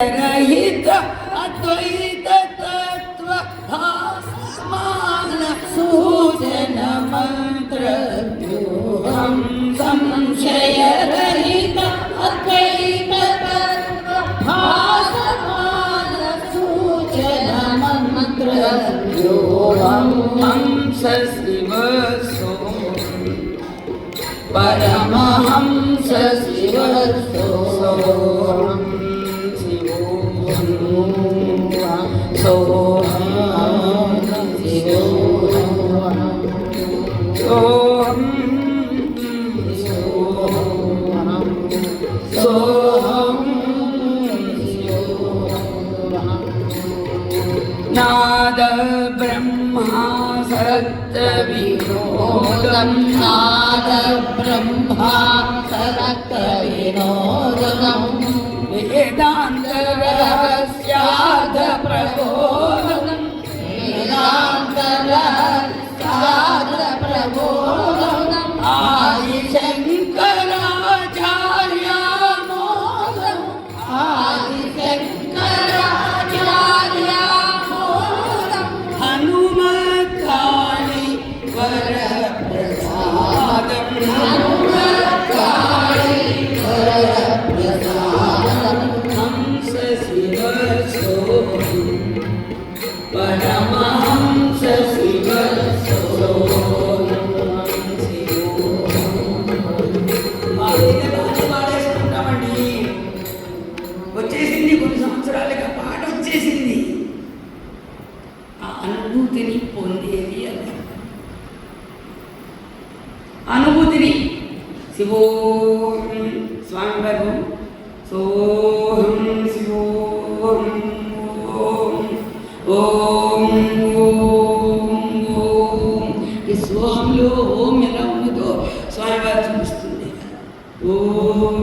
रहित अद्वैत तत्व भासमान सूचन मंत्र हम संशय रहित अद्वैत तत्व भासमान सूचन मंत्र हंस शिव सो परमहंस शिव सोहम नाद ब्रह्मा सत्य विनोदम नाद ब्रह्मा सत्य विनोदम वेदांत रहस्यार्थ प्रबोधनम वेदांत रहस्यार्थ प्रबोधनम आदि शंकराचार्य मोदम आदि शंकराचार्य मोदम हनुमत्काळी वर प्रसादम हनुमत्काळी वर हंस शिव सोहम परमहंस शिव सोहम పాడేసుకుంటామండి. వచ్చేసింది, కొన్ని సంవత్సరాలుగా పాట వచ్చేసింది. ఆ అనుభూతిని పొందేది అది అనుభూతిని శివోహం స్వామి గారు सोहम शिवोहम ओम ओम ओम ओम ఈ సోహంలో ఓం ఎలా ఉన్నదో స్వామి వారు చూపిస్తుంది. ఓం